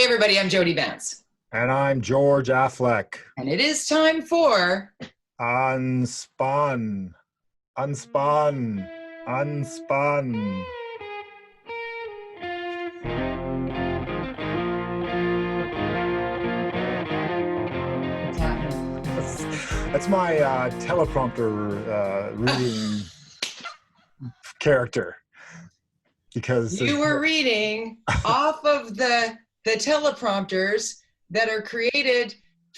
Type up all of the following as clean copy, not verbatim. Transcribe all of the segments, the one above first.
everybody, I'm Jody Vance. And I'm George-affleck. And it is time for UnSpun. UnSpun. UnSpun. What's happening? That's my teleprompter reading character. Because you were reading off of the teleprompters that are created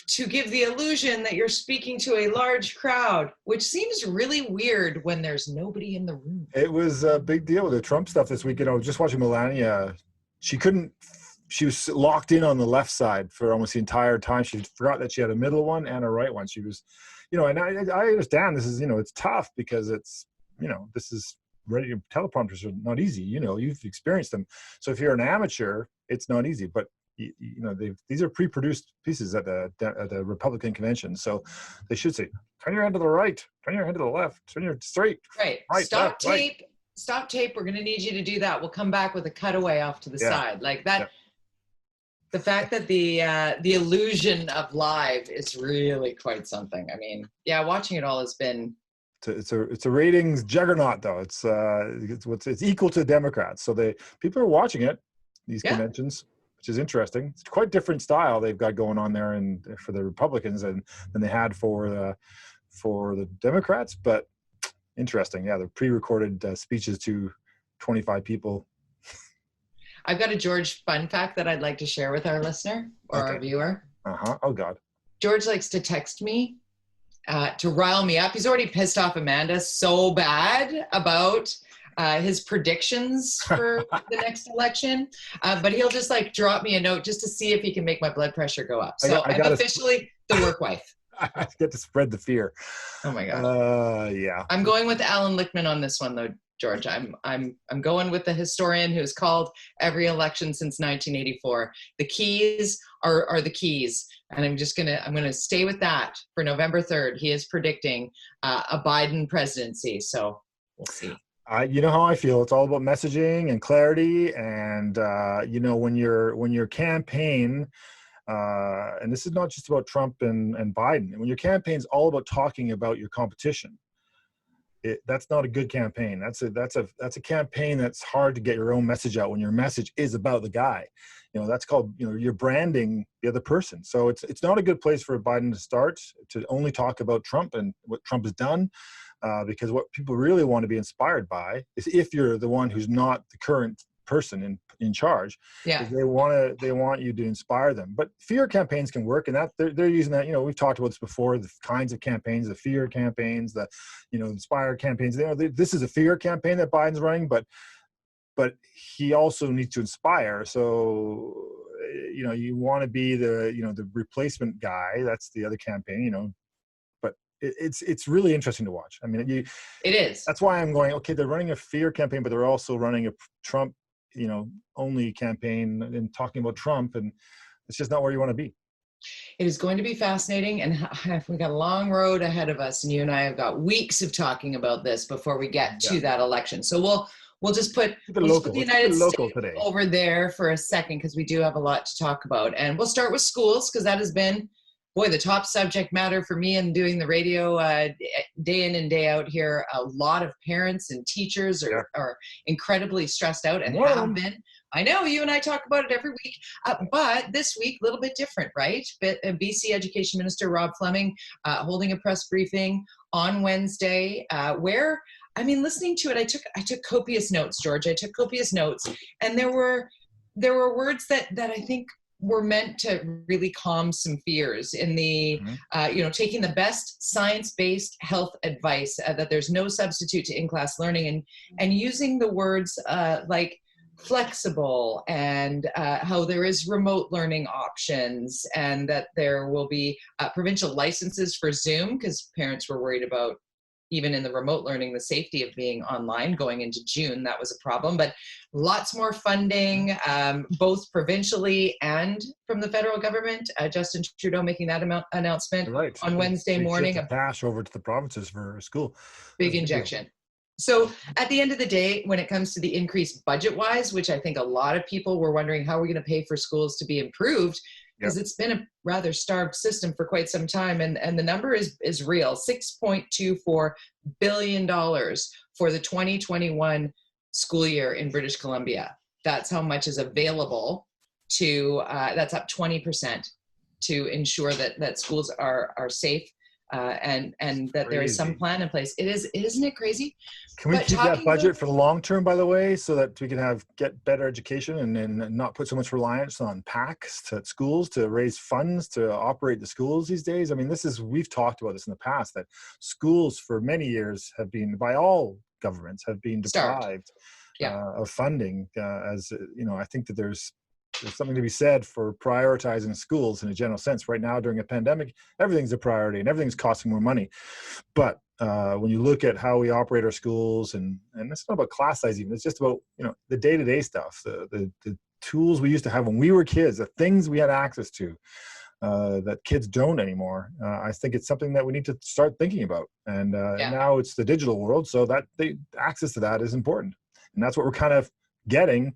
to give the illusion that you're speaking to a large crowd, which seems really weird when there's nobody in the room. It was a big deal with the Trump stuff this week. You know, just watching Melania, she was locked in on the left side for almost the entire time. She forgot that she had a middle one and a right one. She was, you know, and I understand this is, you know, it's tough because it's, you know, this is radio teleprompters are not easy. You know, you've experienced them. So if you're an amateur, it's not easy. But you know, these are pre-produced pieces at the Republican convention. So they should say, turn your head to the right, turn your head to the left, turn your straight. Right. Stop tape. Right. Stop tape. We're going to need you to do that. We'll come back with a cutaway off to the side like that. Yeah. The fact that the illusion of live is really quite something. I mean, yeah, watching it all has been. It's a ratings juggernaut, though. It's equal to Democrats. So people are watching it, these conventions, which is interesting. It's quite different style they've got going on there, and for the Republicans than they had for the Democrats. But interesting, yeah. The pre-recorded speeches to 25 people. I've got a George fun fact that I'd like to share with our listener or our viewer. Oh God. George likes to text me to rile me up. He's already pissed off Amanda so bad about his predictions for the next election, but he'll just like drop me a note just to see if he can make my blood pressure go up. So I'm officially the work wife. I get to spread the fear. Oh my God. Yeah. I'm going with Alan Lichtman on this one though, George. I'm going with the historian who's called every election since 1984. The keys are the keys. And I'm gonna stay with that for November 3rd. He is predicting a Biden presidency. So we'll see. You know how I feel. It's all about messaging and clarity. And you know, when your campaign, and this is not just about Trump and Biden. When your campaign's all about talking about your competition, that's not a good campaign. That's a campaign that's hard to get your own message out when your message is about the guy. You know, that's called, you know, you're branding the other person. So it's not a good place for Biden to start, to only talk about Trump and what Trump has done, because what people really want to be inspired by is if you're the one who's not the current person in charge, they want you to inspire them. But fear campaigns can work, and that they're using that. You know, we've talked about this before, the kinds of campaigns, the fear campaigns, the, you know, inspire campaigns. This is a fear campaign that Biden's running, but he also needs to inspire. So, you know, you want to be the replacement guy. That's the other campaign, you know. But it's really interesting to watch. I mean, it is. That's why I'm going, okay, they're running a fear campaign, but they're also running a Trump, you know, only campaign and talking about Trump, and it's just not where you want to be. It is going to be fascinating, and we got a long road ahead of us, and you and I have got weeks of talking about this before we get to that election. So we'll just put the United States today over there for a second, because we do have a lot to talk about. And we'll start with schools, because that has been, boy, the top subject matter for me in doing the radio day in and day out here. A lot of parents and teachers are incredibly stressed out and have been. I know you and I talk about it every week, but this week, a little bit different, right? BC Education Minister Rob Fleming holding a press briefing on Wednesday where, I mean, listening to it, I took copious notes, George. I took copious notes, and there were words that I think were meant to really calm some fears in the, you know, taking the best science-based health advice, that there's no substitute to in-class learning, and using the words like flexible, and how there is remote learning options, and that there will be provincial licenses for Zoom, because parents were worried about, even in the remote learning, the safety of being online going into June. That was a problem, but lots more funding, both provincially and from the federal government. Justin Trudeau making that announcement on Wednesday morning. Cash over to the provinces for school. Big injection. So at the end of the day, when it comes to the increase budget-wise, which I think a lot of people were wondering how we're going to pay for schools to be improved, because it's been a rather starved system for quite some time, and the number is real. $6.24 billion for the 2021 school year in British Columbia. That's how much is available to, that's up 20% to ensure that schools are safe. And that there is some plan in place. Isn't it crazy? Can we keep that budget for the long term, by the way, so that we can get better education and not put so much reliance on PACs at schools to raise funds to operate the schools these days? I mean, we've talked about this in the past, that schools for many years have been, by all governments, have been deprived of funding. As you know, I think that there's something to be said for prioritizing schools in a general sense. Right now, during a pandemic, everything's a priority and everything's costing more money. But when you look at how we operate our schools, and it's not about class size even, it's just about, you know, the day-to-day stuff, the tools we used to have when we were kids, the things we had access to that kids don't anymore. I think it's something that we need to start thinking about. And now it's the digital world, so that access to that is important. And that's what we're kind of getting,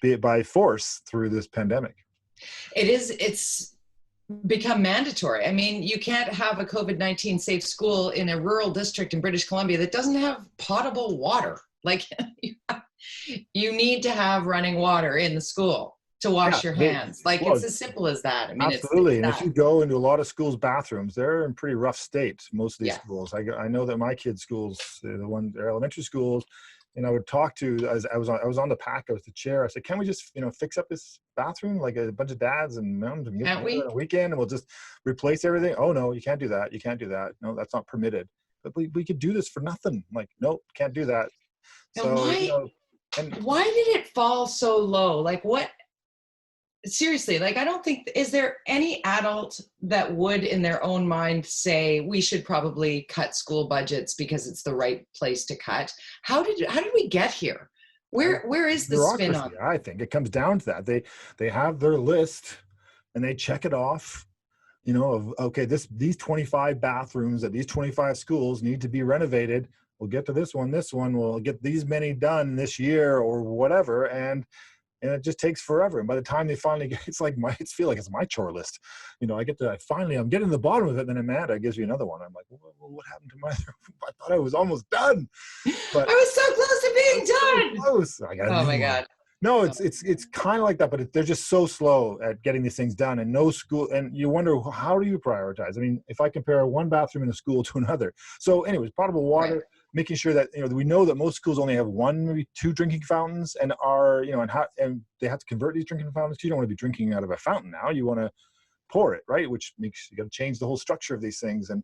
be it by force, through this pandemic. It's become mandatory. I mean, you can't have a COVID-19 safe school in a rural district in British Columbia that doesn't have potable water. Like, you need to have running water in the school to wash your hands. It's as simple as that. I mean, absolutely. And if you go into a lot of schools' bathrooms, they're in pretty rough state, most of these schools. I know that my kids' schools, their elementary schools, and I would talk to, as I was on the PAC, I was the chair. I said, "Can we just, fix up this bathroom like a bunch of dads and moms and get together on a weekend, and we'll just replace everything?" "Oh no, you can't do that. You can't do that. No, that's not permitted." "But we could do this for nothing." I'm like, "Nope, can't do that." So why did it fall so low? Like, what? Seriously, like, I don't think, is there any adult that would in their own mind say we should probably cut school budgets because it's the right place to cut? How did we get here? Where is the spin on? I think it comes down to that. They have their list and they check it off, of, okay, these 25 bathrooms at these 25 schools need to be renovated. We'll get to this one, we'll get these many done this year or whatever. And it just takes forever. And by the time they finally get, it's like it's my chore list. I'm getting to the bottom of it. And then Amanda gives me another one. I'm like, well, what happened to my, I thought I was almost done. But I was so close to being done. So close. Oh my God. No, it's kind of like that, but they're just so slow at getting these things done, and no school, and you wonder, how do you prioritize? I mean, if I compare one bathroom in a school to another. So anyways, potable water, right. Making sure that, we know that most schools only have one, maybe two drinking fountains, and are, and they have to convert these drinking fountains. You don't want to be drinking out of a fountain now. You want to pour it, right? Which makes you got to change the whole structure of these things. And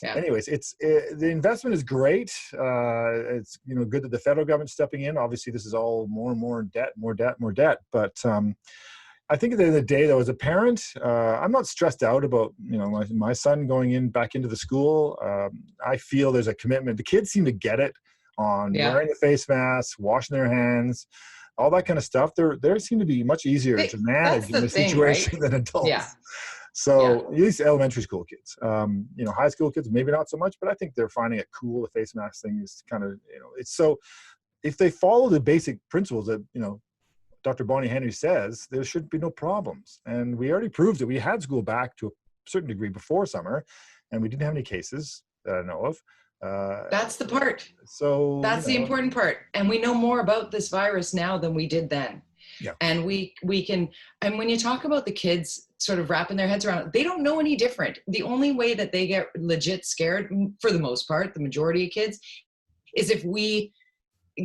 anyways, the investment is great. It's good that the federal government's stepping in. Obviously, this is all more and more debt, more debt. But I think at the end of the day, though, as a parent, I'm not stressed out about my son going back into the school. I feel there's a commitment. The kids seem to get it on wearing the face masks, washing their hands, all that kind of stuff. They seem to be much easier to manage in this situation than adults. Yeah. So at least elementary school kids, high school kids, maybe not so much, but I think they're finding it cool. The face mask thing is kind of, it's so, if they follow the basic principles that, Dr. Bonnie Henry says, there should be no problems. And we already proved it. We had school back to a certain degree before summer, and we didn't have any cases that I know of. That's the part. So that's the important part. And we know more about this virus now than we did then. Yeah. And we can, and when you talk about the kids sort of wrapping their heads around it, they don't know any different. The only way that they get legit scared, for the most part, the majority of kids, is if we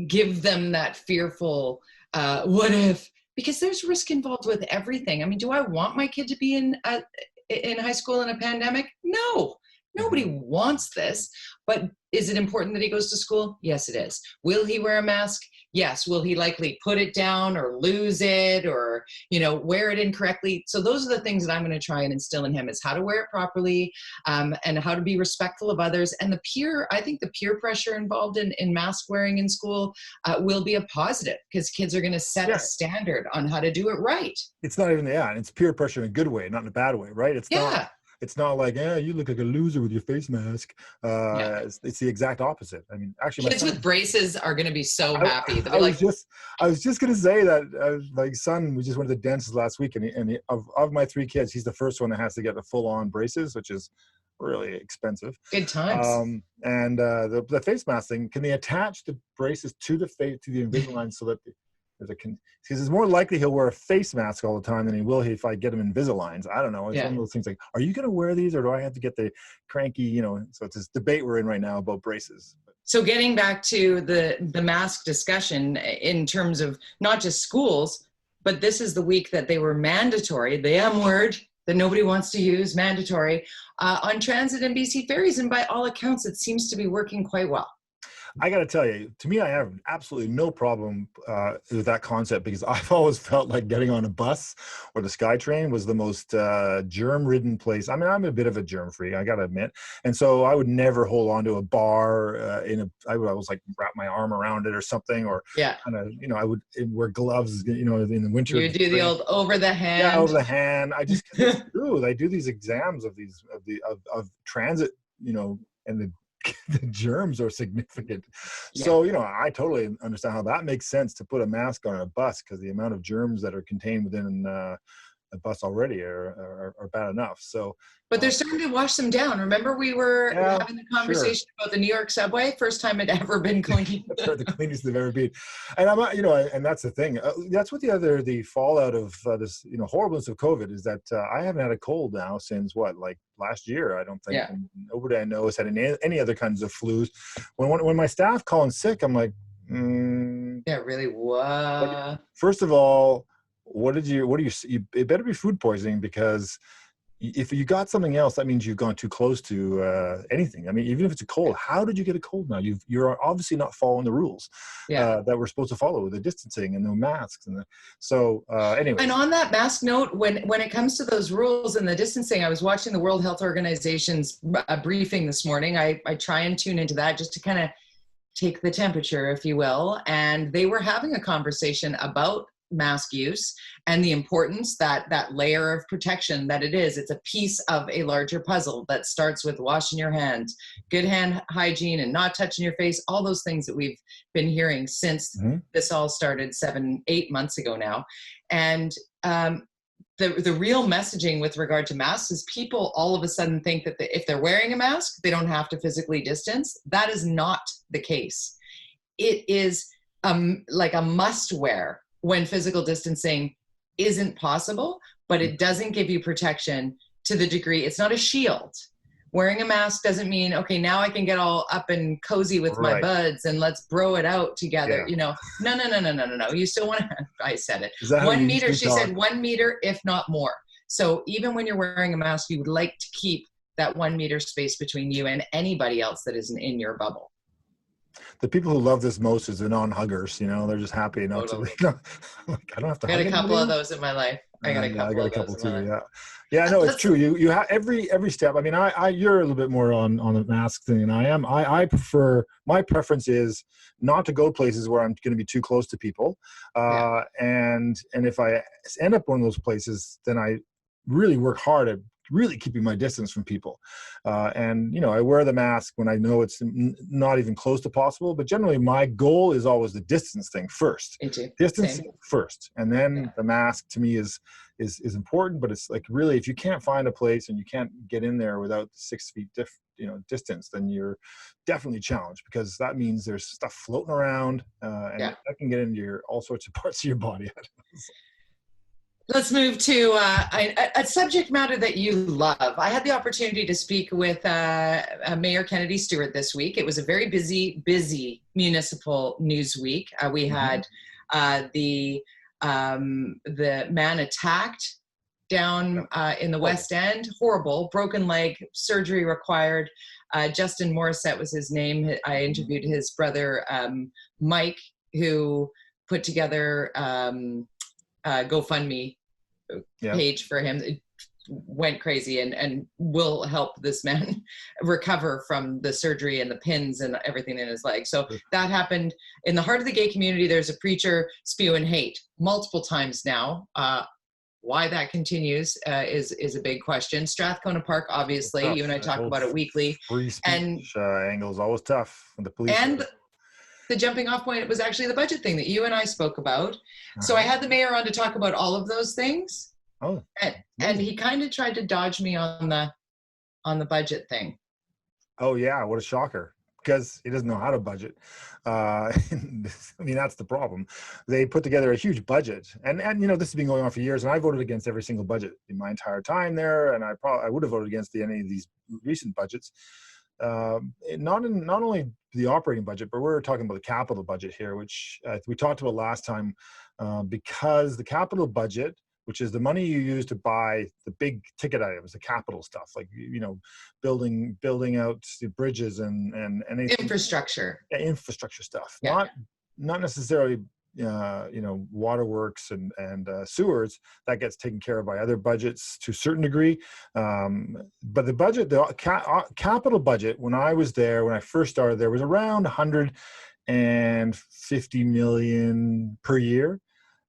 give them that fearful, what if, because there's risk involved with everything. I mean, do I want my kid to be in high school in a pandemic? No. Nobody wants this, but is it important that he goes to school? Yes, it is. Will he wear a mask? Yes. Will he likely put it down or lose it or, wear it incorrectly? So those are the things that I'm going to try and instill in him, is how to wear it properly, and how to be respectful of others. And I think the peer pressure involved in mask wearing in school will be a positive, because kids are going to set a standard on how to do it right. It's not even, it's peer pressure in a good way, not in a bad way, right? It's not. It's not like, yeah, you look like a loser with your face mask. Yeah. It's the exact opposite. I mean, actually, Kids with braces are going to be so happy. They'll be I like, was just gonna say that my son, we just went to the dentist last week, and of my 3 kids, he's the first one that has to get the full-on braces, which is really expensive. good times. And the face mask thing, can they attach the braces to the face, to the Invisalign, so that because it's more likely he'll wear a face mask all the time than he will if I get him Invisaligns. I don't know. It's one of those things like, are you going to wear these, or do I have to get the cranky, you know? So it's this debate we're in right now about braces. So getting back to the mask discussion in terms of not just schools, but this is the week that they were mandatory, the M word that nobody wants to use, mandatory, on transit and BC ferries. And by all accounts, it seems to be working quite well. I got to tell you, to me, I have absolutely no problem with that concept, because I've always felt like getting on a bus or the SkyTrain was the most germ-ridden place. I mean, I'm a bit of a germ freak, I got to admit. And so I would never hold on to a bar I would always like wrap my arm around it or something, or kind of, you know, I would wear gloves, you know, in the winter. You do the old over the hand. Yeah, over the hand. I just, it's true. They do these exams of transit, you know, and the germs are significant. So, you know, I totally understand how that makes sense to put a mask on a bus, because the amount of germs that are contained within a bus already are bad enough. So, but they're starting to wash them down. Remember, we were having the conversation about the New York subway, first time it ever been cleaned. The cleanest they've ever been. And I'm, you know, and that's the thing. That's what the fallout of this, you know, horribleness of COVID is, that I haven't had a cold now since like last year. I don't think. And nobody I know has had any other kinds of flus. When my staff call in sick, I'm like, yeah, really? What? First of all, it better be food poisoning, because if you got something else, that means you've gone too close to anything. I mean, even if it's a cold, how did you get a cold now? You're obviously not following the rules that we're supposed to follow, with the distancing and no masks. And anyway. And on that mask note, when it comes to those rules and the distancing, I was watching the World Health Organization's briefing this morning. I try and tune into that just to kind of take the temperature, if you will. And they were having a conversation about mask use and the importance that layer of protection that it is. It's a piece of a larger puzzle that starts with washing your hands, good hand hygiene, and not touching your face, all those things that we've been hearing since this all started 7-8 months ago now. And the real messaging with regard to masks is people all of a sudden think that if they're wearing a mask, they don't have to physically distance. That is not the case. It is like a must wear when physical distancing isn't possible, but it doesn't give you protection to the degree. It's not a shield. Wearing a mask doesn't mean, okay, now I can get all up and cozy with my buds and let's bro it out together. You know, no. You still want to, I said it. 1 meter, she said 1 meter, if not more. So even when you're wearing a mask, you would like to keep that 1 meter space between you and anybody else that isn't in your bubble. The people who love this most is the non-huggers. You know, they're just happy not to. Like, I don't have to. I got a couple of those in my life. I got a couple too. Yeah. No, it's true. You have every step. I mean, you're a little bit more on the mask thing than I am. I prefer. My preference is not to go places where I'm going to be too close to people. And if I end up one of those places, then I really work hard at really keeping my distance from people. And, you know, I wear the mask when I know it's not even close to possible, but generally my goal is always the distance thing first. Distance first. And then the mask to me is important, but it's like, really, if you can't find a place and you can't get in there without 6 feet distance, then you're definitely challenged, because that means there's stuff floating around and that can get into all sorts of parts of your body. Let's move to a subject matter that you love. I had the opportunity to speak with Mayor Kennedy-Stewart this week. It was a very busy municipal news week. We had the man attacked down in the West End, horrible, broken leg, surgery required. Justin Morissette was his name. I interviewed his brother, Mike, who put together GoFundMe page for him. It went crazy and will help this man recover from the surgery and the pins and everything in his leg. So that happened in the heart of the gay community. There's a preacher spewing hate multiple times now why that continues is a big question. Strathcona Park, obviously, you and I talk about it weekly. Free speech and angle is always tough when the police. And the jumping off point was actually the budget thing that you and I spoke about. So I had the mayor on to talk about all of those things. Oh, and he kind of tried to dodge me on the budget thing. Oh yeah, what a shocker. Because he doesn't know how to budget. I mean, that's the problem. They put together a huge budget, and you know, this has been going on for years, and I voted against every single budget in my entire time there, and I would have voted against any of these recent budgets. Not only the operating budget, but we're talking about the capital budget here, which we talked about last time, because the capital budget, which is the money you use to buy the big ticket items, the capital stuff, like, you know, building out the bridges and anything. Infrastructure. Yeah, infrastructure stuff. Yeah. Not necessarily, you know, waterworks and sewers. That gets taken care of by other budgets to a certain degree. But the budget, the capital budget, when I was there, when I first started there, was around 150 million per year.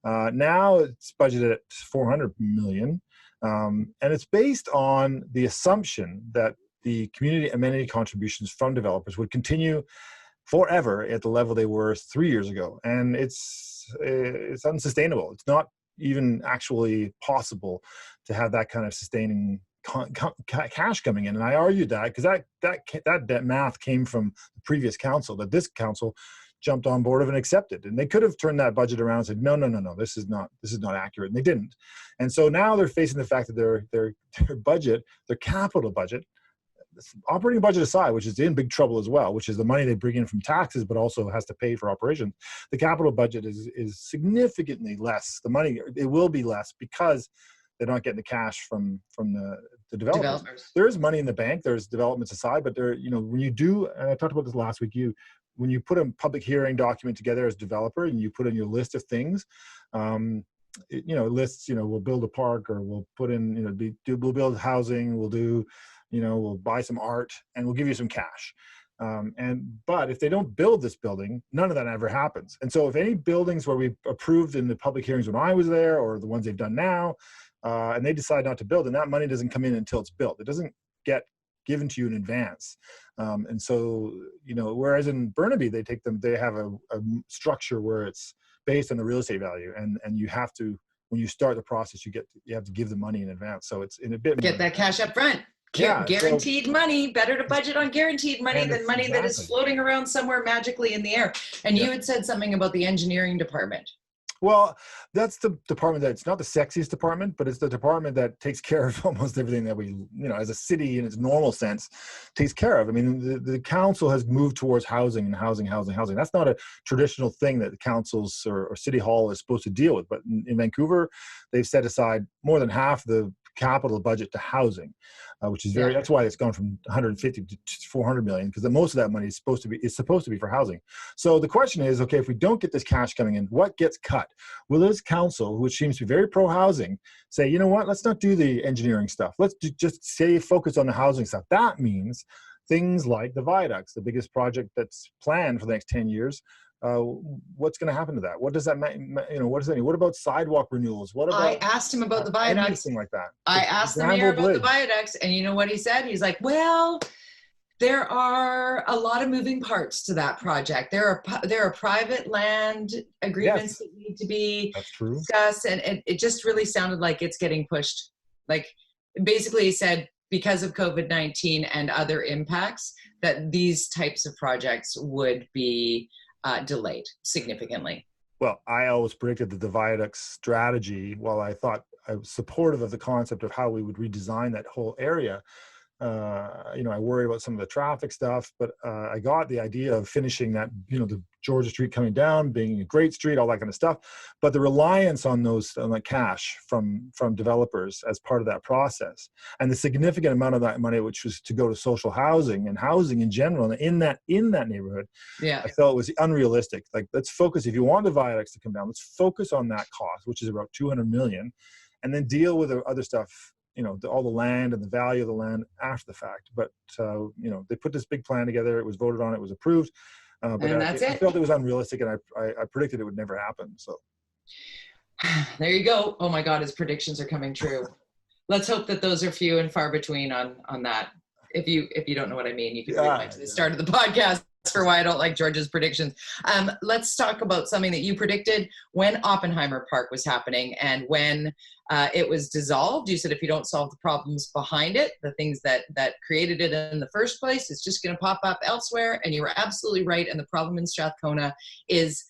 Now it's budgeted at 400 million. And it's based on the assumption that the community amenity contributions from developers would continue forever at the level they were 3 years ago. And it's unsustainable. It's not even actually possible to have that kind of sustaining cash coming in. And I argued that because that math came from the previous council, that this council jumped on board of and accepted. And they could have turned that budget around and said, no, this is not accurate. And they didn't. And so now they're facing the fact that their budget, their capital budget, operating budget aside, which is in big trouble as well, which is the money they bring in from taxes, but also has to pay for operations. The capital budget is significantly less. The money, it will be less because they're not getting the cash from the developers. There is money in the bank. There's developments aside, but there, you know, when you do, and I talked about this last week, when you put a public hearing document together as a developer and you put in your list of things, it lists, we'll build a park, or we'll put in, we'll build housing, we'll do, we'll buy some art, and we'll give you some cash. But if they don't build this building, none of that ever happens. And so if any buildings where we approved in the public hearings when I was there, or the ones they've done now, and they decide not to build, and that money doesn't come in until it's built. It doesn't get given to you in advance. And so, whereas in Burnaby, they have a structure where it's based on the real estate value, and you have to, when you start the process, you have to give the money in advance. So it's in a bit get that cash up front. Guaranteed money. Better to budget on guaranteed money than money that is floating around somewhere magically in the air. And you had said something about the engineering department. Well, that's the department that's not the sexiest department, but it's the department that takes care of almost everything that we, as a city in its normal sense, takes care of. I mean, the council has moved towards housing and housing. That's not a traditional thing that the councils or city hall is supposed to deal with. But in Vancouver, they've set aside more than half the capital budget to housing, which is that's why it's gone from 150 to 400 million, because most of that money is supposed to be for housing. So the question is, okay, if we don't get this cash coming in, what gets cut? Will this council, which seems to be very pro-housing, say, you know what, let's not do the engineering stuff. Let's just focus on the housing stuff. That means things like the viaducts, the biggest project that's planned for the next 10 years. What's going to happen to that? What does that mean? What does that mean? What about sidewalk renewals? What about? I asked him about the viaducts. Anything like that. I asked the mayor about the viaducts, and you know what he said? He's like, well, there are a lot of moving parts to that project. There are private land agreements that need to be discussed, and it just really sounded like it's getting pushed. Like, basically, he said, because of COVID-19 and other impacts, that these types of projects would be delayed significantly. Well, I always predicted that the viaduct strategy, while I thought I was supportive of the concept of how we would redesign that whole area, I worried about some of the traffic stuff, but I got the idea of finishing that, the Georgia Street coming down, being a great street, all that kind of stuff. But the reliance on that cash from developers as part of that process, and the significant amount of that money, which was to go to social housing and housing in general, and in that neighborhood, I felt was unrealistic. Like, let's focus, if you want the viaducts to come down, let's focus on that cost, which is about 200 million, and then deal with the other stuff, all the land and the value of the land after the fact. But, they put this big plan together. It was voted on. It was approved. But I felt it was unrealistic, and I predicted it would never happen. So, There you go. Oh my God, his predictions are coming true. Let's hope that those are few and far between on that. If you don't know what I mean, you can rewind to the start of the podcast for why I don't like George's predictions. Let's talk about something that you predicted when Oppenheimer Park was happening and when it was dissolved. You said if you don't solve the problems behind it, the things that created it in the first place, it's just going to pop up elsewhere. And you were absolutely right. And the problem in Strathcona is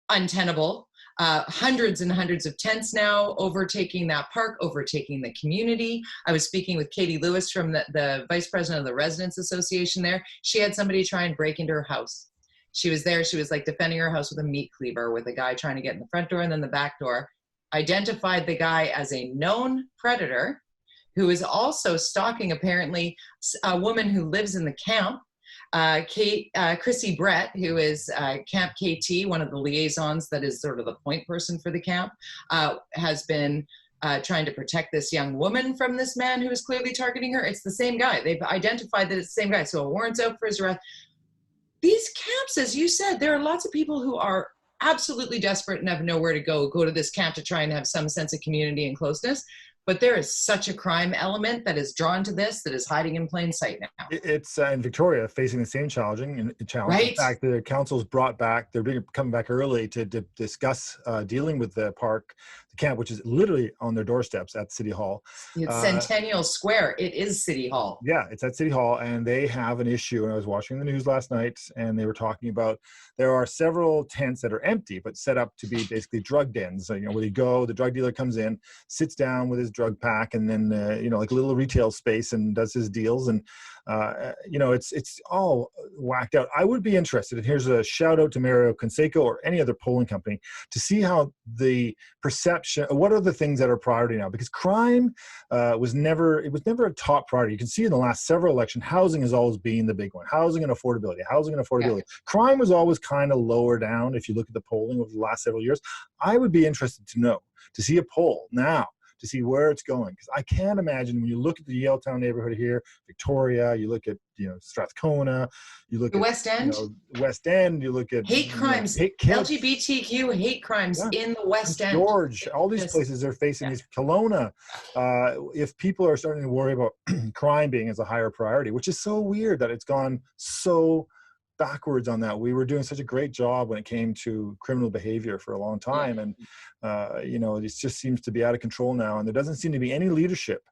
untenable. Hundreds and hundreds of tents now overtaking that park, overtaking the community. I was speaking with Katie Lewis from the vice president of the Residents Association there. She had somebody try and break into her house. She was there. She was like defending her house with a meat cleaver, with a guy trying to get in the front door and then the back door. Identified the guy as a known predator who is also stalking apparently a woman who lives in the camp. Chrissy Brett, who is Camp KT, one of the liaisons that is sort of the point person for the camp, has been trying to protect this young woman from this man who is clearly targeting her. It's the same guy. They've identified that it's the same guy. So a warrant's out for his arrest. These camps, as you said, there are lots of people who are absolutely desperate and have nowhere to go to this camp to try and have some sense of community and closeness. But there is such a crime element that is drawn to this that is hiding in plain sight now. It's in Victoria facing the same challenge. Right. In fact, the council's they're coming back early to discuss dealing with the park, the camp, which is literally on their doorsteps at City Hall. It's Centennial Square. It is City Hall. Yeah, it's at City Hall, and they have an issue. And I was watching the news last night, and they were talking about there are several tents that are empty, but set up to be basically drug dens. So, where you go, the drug dealer comes in, sits down with his drug pack, and then like a little retail space, and does his deals. And it's all whacked out. I would be interested, and here's a shout out to Mario Conseco or any other polling company, to see how the perception, what are the things that are priority now, because crime was never a top priority. You can see in the last several elections, housing has always been the big one. Housing and affordability. Yeah. Crime was always kind of lower down if you look at the polling over the last several years. I would be interested to see a poll now to see where it's going, because I can't imagine when you look at the Yaletown neighborhood here, Victoria, you look at Strathcona, you look the at West End, you look at hate crimes, LGBTQ hate crimes in the West End. George, all these places are facing these. Kelowna, if people are starting to worry about crime being as a higher priority, which is so weird that it's gone so backwards on that. We were doing such a great job when it came to criminal behavior for a long time, and it just seems to be out of control now, and there doesn't seem to be any leadership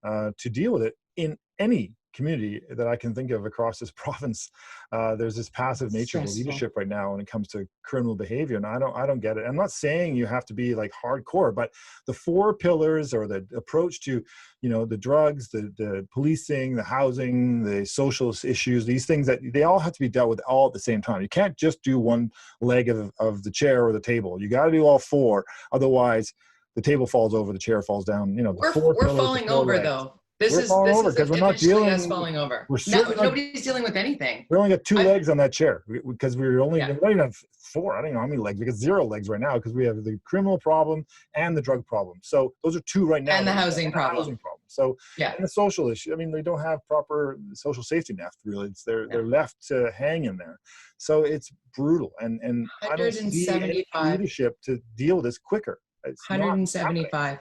to deal with it in any community that I can think of across this province. There's this passive nature of leadership right now when it comes to criminal behavior, and I don't get it. I'm not saying you have to be like hardcore, but the four pillars, or the approach to the drugs, the policing, the housing, the social issues, these things, that they all have to be dealt with all at the same time. You can't just do one leg of the chair or the table. You got to do all four, otherwise the table falls over, the chair falls down. We're falling over though. This is because we're not dealing. Us falling over. Nobody's dealing with anything. We only got two legs on that chair because we don't even have four. I don't know how many legs. We got 0 legs right now because we have the criminal problem and the drug problem. So those are two right now. And the housing problem. So and the social issue. I mean, they don't have proper social safety net. Really, they're left to hang in there. So it's brutal, and I don't see any leadership to deal with this quicker. It's 175.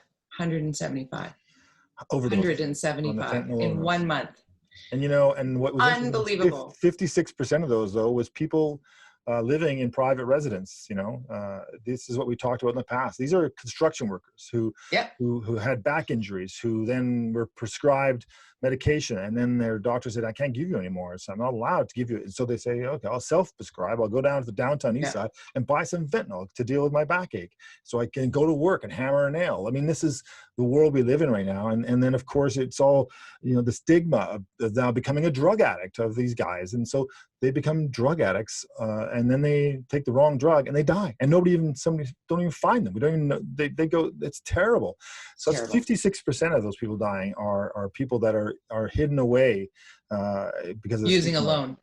Overdose. 175 in 1 month. And and what was unbelievable, 56% of those though was people living in private residence. This is what we talked about in the past. These are construction workers who had back injuries, who then were prescribed medication, and then their doctor said, I can't give you anymore, so I'm not allowed to give you. So they say, okay, I'll self-prescribe. I'll go down to the downtown east side and buy some fentanyl to deal with my backache so I can go to work and hammer a nail. I mean, this is the world we live in right now. And then of course it's all, the stigma of now becoming a drug addict of these guys. And so they become drug addicts, and then they take the wrong drug and they die, and somebody don't even find them. We don't even know. They go. It's terrible. So 56% of those people dying are people that are hidden away because of using a loan,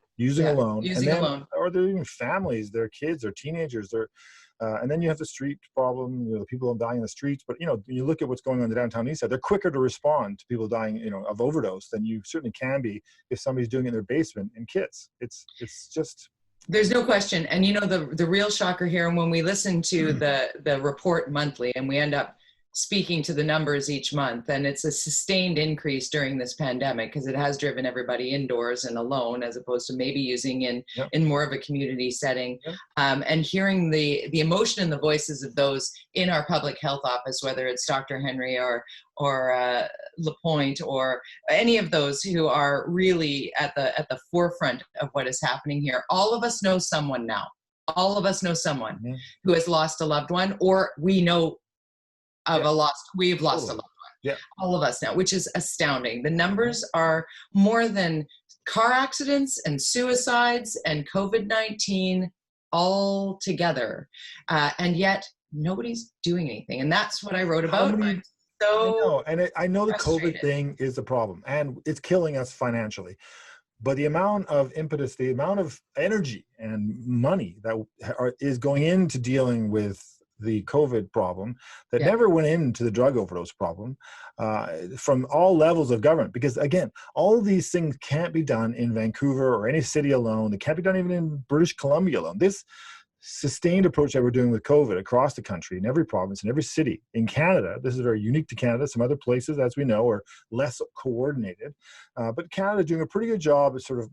or they're even families, their kids, or teenagers, and then you have the street problem, the people dying in the streets. But you look at what's going on in the downtown east side, they're quicker to respond to people dying of overdose than you certainly can be if somebody's doing it in their basement in kids. It's just There's no question. And you know, the real shocker here, and when we listen to the report monthly and we end up speaking to the numbers each month, and it's a sustained increase during this pandemic because it has driven everybody indoors and alone as opposed to maybe using in more of a community setting. And hearing the emotion in the voices of those in our public health office, whether it's Dr. Henry or LaPointe or any of those who are really at the forefront of what is happening here. All of us know someone now. All of us know someone who has lost a loved one, or we know of we've lost a loved one. Yeah. All of us now, which is astounding. The numbers are more than car accidents and suicides and COVID-19 all together. And yet nobody's doing anything. And that's what I wrote about. I know the COVID thing is a problem and it's killing us financially. But the amount of impetus, the amount of energy and money that is going into dealing with the COVID problem that never went into the drug overdose problem from all levels of government. Because again, all of these things can't be done in Vancouver or any city alone. They can't be done even in British Columbia alone. This sustained approach that we're doing with COVID across the country, in every province, in every city, in Canada, this is very unique to Canada. Some other places, as we know, are less coordinated. But Canada doing a pretty good job at sort of,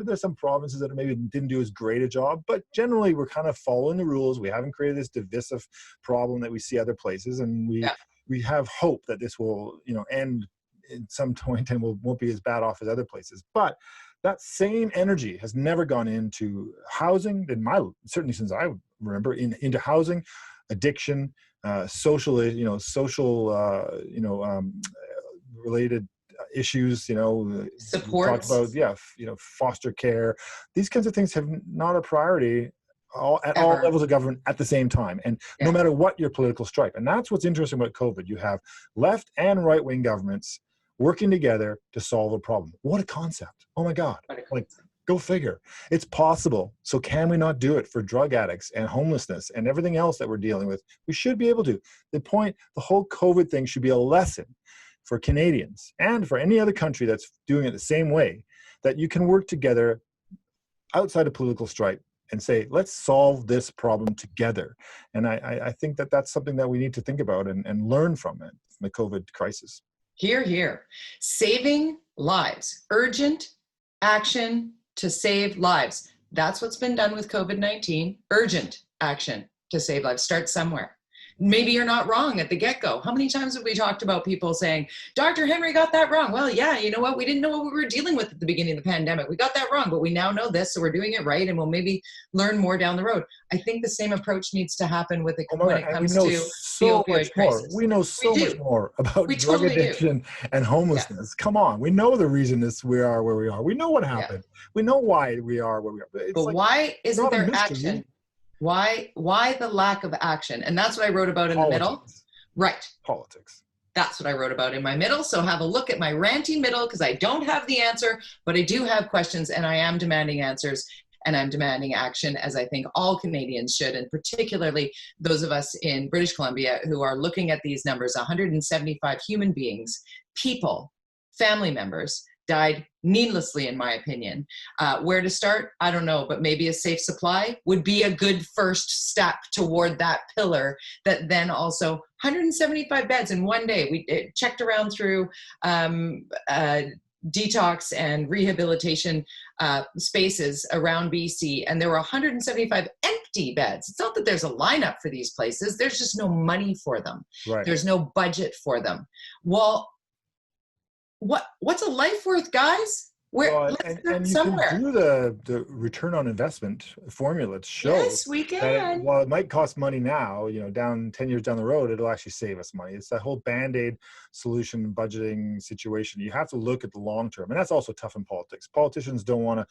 there's some provinces that maybe didn't do as great a job, but generally we're kind of following the rules. We haven't created this divisive problem that we see other places. And we have hope that this will, end in some point and won't be as bad off as other places. But that same energy has never gone into housing, certainly since I remember, into housing, addiction, social related issues, support. Talked about, foster care. These kinds of things have not a priority at all levels of government at the same time, and no matter what your political stripe. And that's what's interesting about COVID. You have left and right-wing governments working together to solve a problem. What a concept. Oh my God. Like, go figure. It's possible. So can we not do it for drug addicts and homelessness and everything else that we're dealing with? We should be able to. The whole COVID thing should be a lesson for Canadians and for any other country that's doing it the same way, that you can work together outside of political stripe and say, let's solve this problem together. And I think that that's something that we need to think about and learn from it, the COVID crisis. Hear, hear. Saving lives. Urgent action to save lives. That's what's been done with COVID-19. Urgent action to save lives. Start somewhere. Maybe you're not wrong at the get-go. How many times have we talked about people saying, Dr. Henry got that wrong? Well, yeah, you know what? We didn't know what we were dealing with at the beginning of the pandemic. We got that wrong, but we now know this, so we're doing it right, and we'll maybe learn more down the road. I think the same approach needs to happen when it comes to the opioid crisis. We know so much more about drug addiction and homelessness. Come on. We know the reason we are where we are. We know what happened. We know why we are where we are. But why isn't there action? Why the lack of action? And that's what I wrote about in the middle. Right. Politics. That's what I wrote about in my middle. So have a look at my ranty middle, because I don't have the answer, but I do have questions and I am demanding answers and I'm demanding action, as I think all Canadians should, and particularly those of us in British Columbia who are looking at these numbers. 175 human beings, people, family members, died needlessly, in my opinion. Where to start? I don't know, but maybe a safe supply would be a good first step toward that pillar. That then also 175 beds in one day. We checked around through detox and rehabilitation spaces around BC, and there were 175 empty beds. It's not that there's a lineup for these places. There's just no money for them. Right. There's no budget for them. Well, what's a life worth, guys? And you can do the return on investment formula to show we can. That while it might cost money now, down 10 years down the road, it'll actually save us money. It's that whole Band-Aid solution budgeting situation. You have to look at the long term, and that's also tough in politics. Politicians don't want to.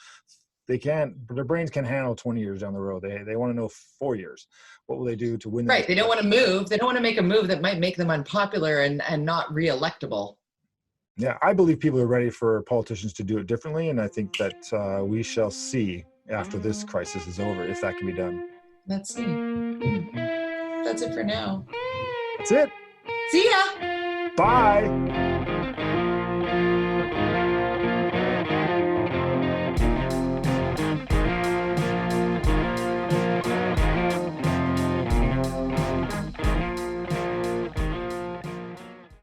Their brains can't handle 20 years down the road. They want to know 4 years. What will they do to win? Right. They don't want to move. They don't want to make a move that might make them unpopular and not re-electable. Yeah, I believe people are ready for politicians to do it differently, and I think that we shall see after this crisis is over if that can be done. Let's see. That's it for now. That's it. See ya. Bye.